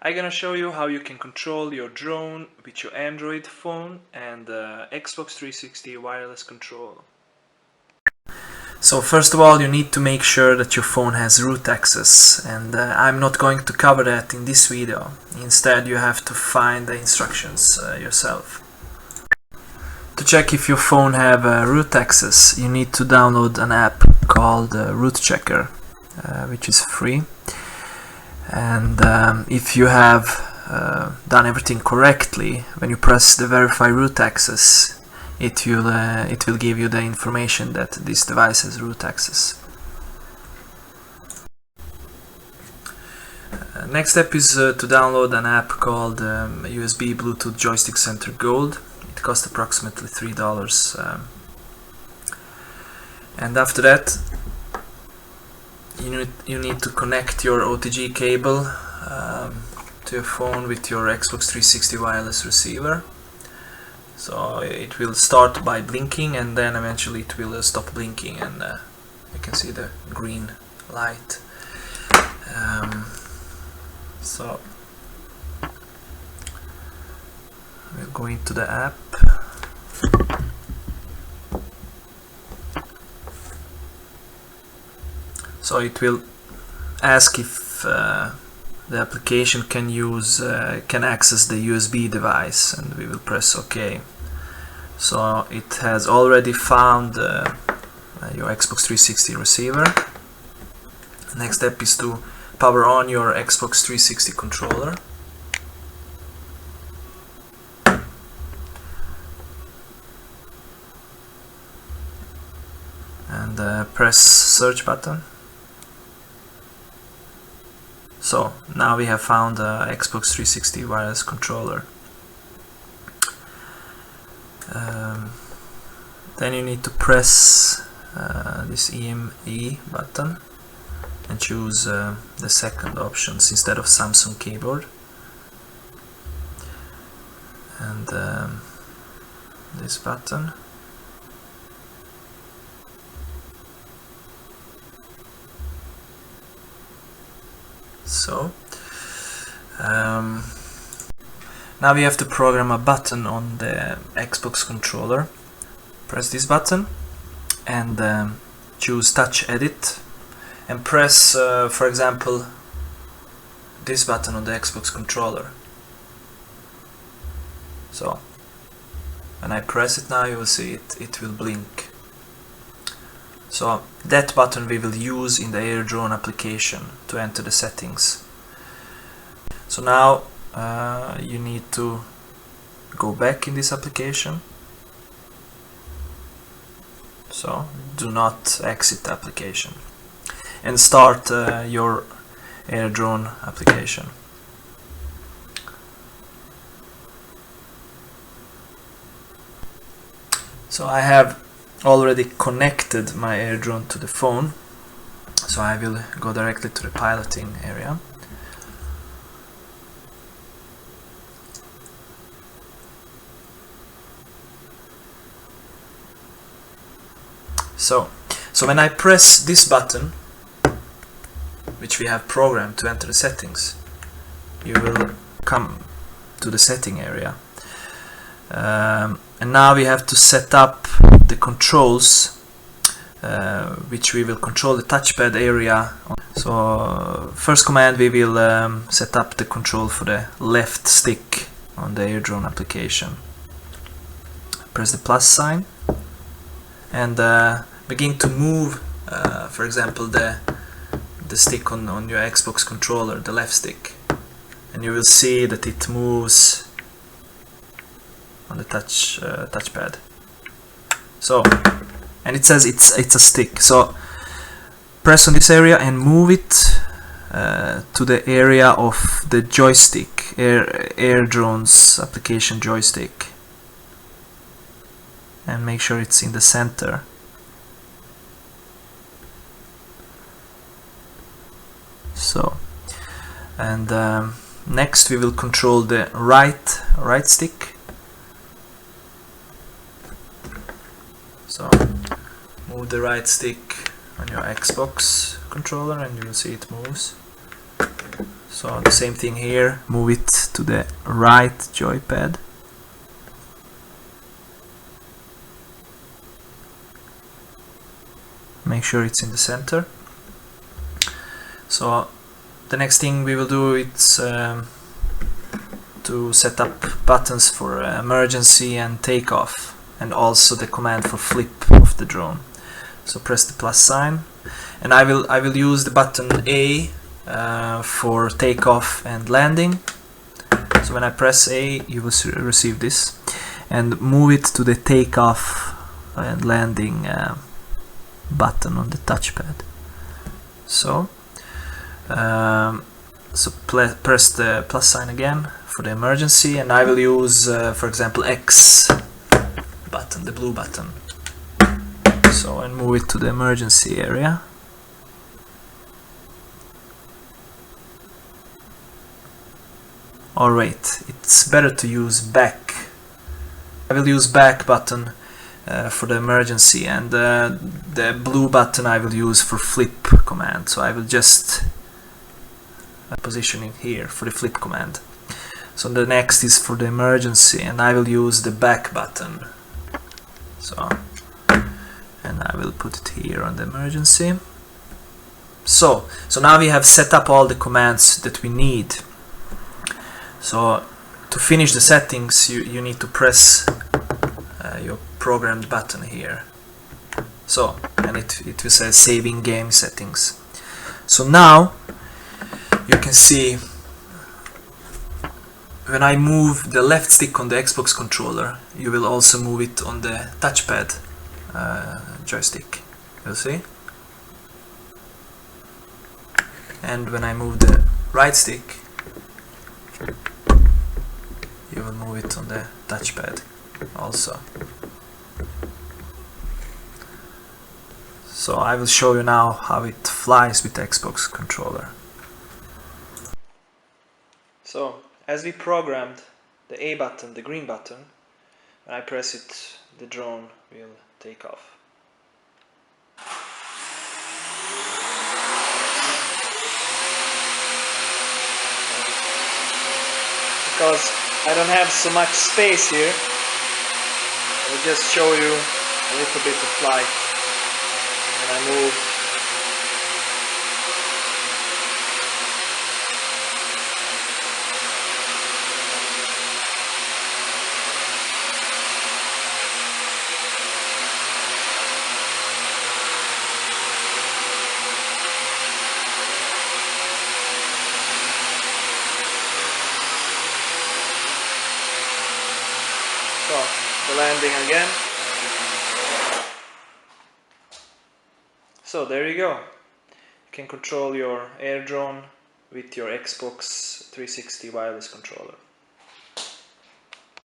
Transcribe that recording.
I'm gonna show you how you can control your drone with your Android phone and Xbox 360 wireless control. So first of all, you need to make sure that your phone has root access, and I'm not going to cover that in this video. Instead, you have to find the instructions yourself. To check if your phone have root access, you need to download an app called Root Checker, which is free. And if you have done everything correctly, when you press the verify root access, it will give you the information that this device has root access. Next step is to download an app called USB Bluetooth Joystick Center Gold. It costs approximately $3. And after that, you need to connect your OTG cable to your phone with your Xbox 360 wireless receiver. So it will start by blinking, and then eventually it will stop blinking, and you can see the green light. So we'll go into the app. So it will ask if the application can access the USB device, and we will press OK. So it has already found your Xbox 360 receiver. Next step is to power on your Xbox 360 controller. And press search button. So now we have found the Xbox 360 wireless controller. Then you need to press this EME button and choose the second options instead of Samsung keyboard. And this button. So now we have to program a button on the Xbox controller. Press this button and choose Touch Edit, and press for example this button on the Xbox controller. So when I press it now, you will see it will blink. So that button we will use in the AirDrone application to enter the settings. So now you need to go back in this application. So do not exit the application and start your AirDrone application. So I have already connected my AirDrone to the phone, so I will go directly to the piloting area. So when I press this button, which we have programmed to enter the settings, you will come to the setting area. And now we have to set up the controls, which we will control the touchpad area. So first command, we will set up the control for the left stick on the AirDrone application. Press the plus sign and begin to move, for example, the stick on your Xbox controller, the left stick, and you will see that it moves on the touchpad. So, and it says it's a stick. So press on this area and move it to the area of the joystick, AirDrone's application joystick, and make sure it's in the center. So, and next we will control the right stick. So move the right stick on your Xbox controller and you will see it moves. So the same thing here, move it to the right joypad. Make sure it's in the center. So the next thing we will do is to set up buttons for emergency and takeoff, and also the command for flip of the drone. So press the plus sign, and I will use the button A for takeoff and landing. So when I press A, you will receive this, and move it to the takeoff and landing button on the touchpad. So press the plus sign again for the emergency, and I will use for example X button, the blue button. So, and move it to the emergency area. Or wait, it's better to use back. I will use back button for the emergency, and the blue button I will use for flip command. So I will just position it here for the flip command. So the next is for the emergency, and I will use the back button. So, and I will put it here on the emergency. So now we have set up all the commands that we need. So to finish the settings, you need to press your programmed button here. So, and it will say saving game settings. So now you can see when I move the left stick on the Xbox controller, you will also move it on the touchpad joystick. You'll see. And when I move the right stick, you will move it on the touchpad also. So I will show you now how it flies with the Xbox controller. So as we programmed the A button, the green button, when I press it, the drone will take off. Because I don't have so much space here, I will just show you a little bit of flight. When I move, so the landing again. So there you go. You can control your air drone with your Xbox 360 wireless controller.